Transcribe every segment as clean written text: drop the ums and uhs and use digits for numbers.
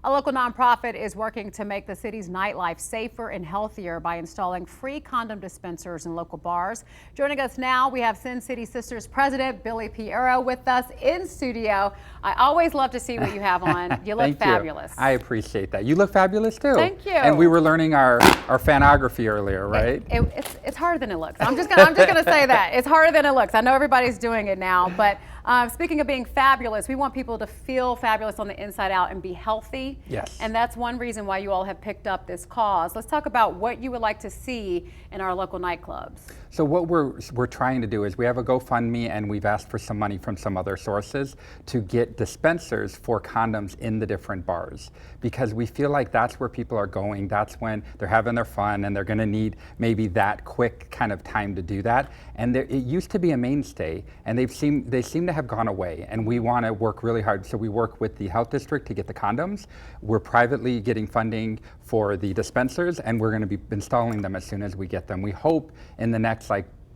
A local nonprofit is working to make the city's nightlife safer and healthier by installing free condom dispensers in local bars. Joining us now, we have Sin Sity Sisters President Billy Pierro with us in studio. I always love to see what you have on. You look fabulous. I appreciate that. You look fabulous too. Thank you. And we were learning our fanography earlier, right? It's harder than it looks. I'm just gonna say that. It's harder than it looks. I know everybody's doing it now, but speaking of being fabulous, we want people to feel fabulous on the inside out and be healthy. Yes. And that's one reason why you all have picked up this cause. Let's talk about what you would like to see in our local nightclubs. So what we're trying to do is we have a GoFundMe, and we've asked for some money from some other sources to get dispensers for condoms in the different bars, because we feel like that's where people are going. That's when they're having their fun, and they're going to need maybe that quick kind of time to do that. And it used to be a mainstay, and they seem to have gone away. And we want to work really hard. So we work with the health district to get the condoms. We're privately getting funding for the dispensers, and we're going to be installing them as soon as we get them. We hope in the next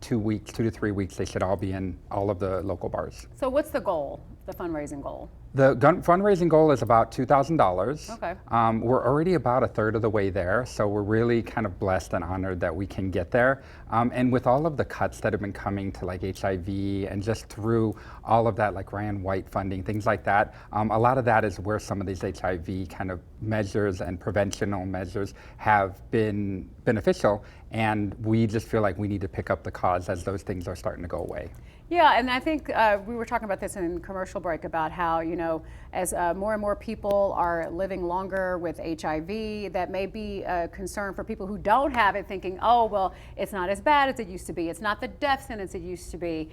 2 to 3 weeks, they should all be in all of the local bars. So what's the goal, the fundraising goal? The fundraising goal is about $2,000. Okay. We're already about a third of the way there, so we're really kind of blessed and honored that we can get there. And with all of the cuts that have been coming to HIV and just through all of that, like Ryan White funding, things like that, a lot of that is where some of these HIV kind of measures and preventional measures have been beneficial. And we just feel like we need to pick up the cause as those things are starting to go away. Yeah, and I think we were talking about this in commercial break about how, as more and more people are living longer with HIV, that may be a concern for people who don't have it, thinking, oh, well, it's not as bad as it used to be. It's not the death sentence it used to be.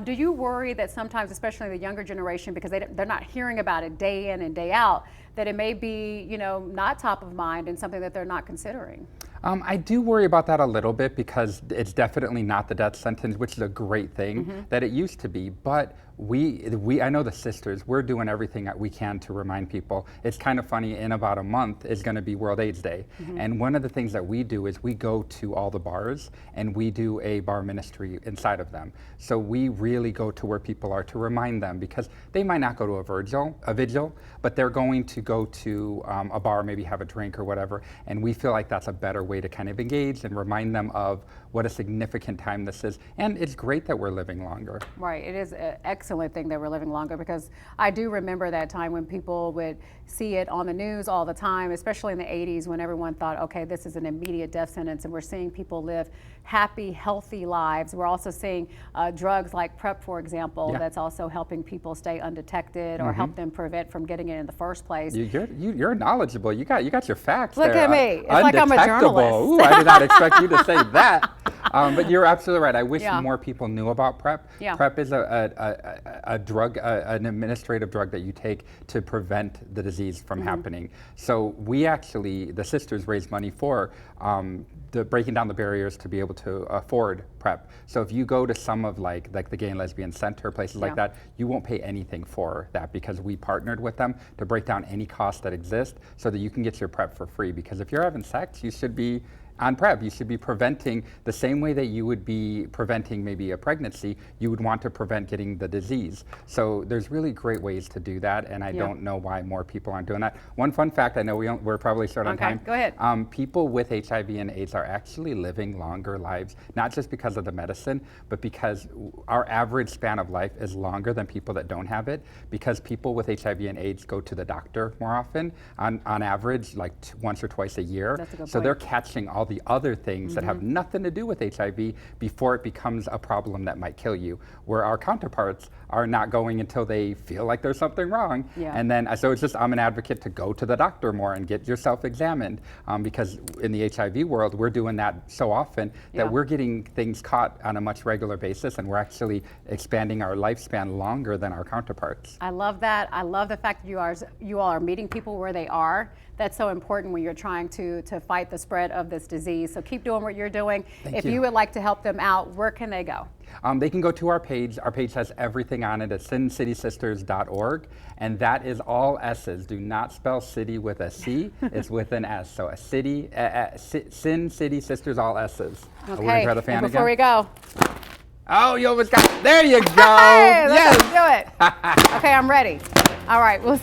Do you worry that sometimes, especially the younger generation, because they're not hearing about it day in and day out, that it may be, not top of mind and something that they're not considering? I do worry about that a little bit, because it's definitely not the death sentence, which is a great thing that it used to be. But I know the sisters, we're doing everything that we can to remind people. It's kind of funny, in about a month is going to be World AIDS Day. And one of the things that we do is we go to all the bars and we do a bar ministry inside of them. So we really go to where people are to remind them, because they might not go to a vigil, but they're going to go to a bar, maybe have a drink or whatever. And we feel like that's a better way to kind of engage and remind them of what a significant time this is. And it's great that we're living longer. Right, it is an excellent thing that we're living longer, because I do remember that time when people would see it on the news all the time, especially in the 80s, when everyone thought, okay, this is an immediate death sentence, and we're seeing people live happy, healthy lives. We're also seeing drugs like PrEP, for example, that's also helping people stay undetected or help them prevent from getting it in the first place. You're knowledgeable. You got your facts. Look there. At me. It's like I'm a journalist. Ooh, I did not expect you to say that. But you're absolutely right. I wish more people knew about PrEP. PrEP is a drug, an administrative drug that you take to prevent the disease from happening. So the sisters raise money for breaking down the barriers to be able to afford PrEP. So if you go to some of like the Gay and Lesbian Center, places like that, you won't pay anything for that, because we partnered with them to break down any costs that exist so that you can get your PrEP for free. Because if you're having sex, you should be on PrEP. You should be preventing the same way that you would be preventing maybe a pregnancy. You would want to prevent getting the disease. So there's really great ways to do that, and I don't know why more people aren't doing that. One fun fact, I know we're probably short on time. Go ahead. People with HIV and AIDS are actually living longer lives, not just because of the medicine, but because our average span of life is longer than people that don't have it, because people with HIV and AIDS go to the doctor more often, on average, like once or twice a year. That's a good so point. They're catching all the other things that have nothing to do with HIV before it becomes a problem that might kill you, where our counterparts are not going until they feel like there's something wrong. And then, so it's just, I'm an advocate to go to the doctor more and get yourself examined, because in the HIV world, we're doing that so often that we're getting things caught on a much regular basis, and we're actually expanding our lifespan longer than our counterparts. I love that. I love the fact that you all are meeting people where they are. That's so important when you're trying to fight the spread of this disease. So keep doing what you're doing. If you would like to help them out, where can they go? They can go to our page. Our page has everything on it at sincitysisters.org, and that is all S's. Do not spell city with a C. It's with an S. So a city, Sin Sity Sisters, all S's. Okay, try the fan before again? we go. Oh, you almost got, there you go. Hey, yes. let's do it. Okay, I'm ready. All right.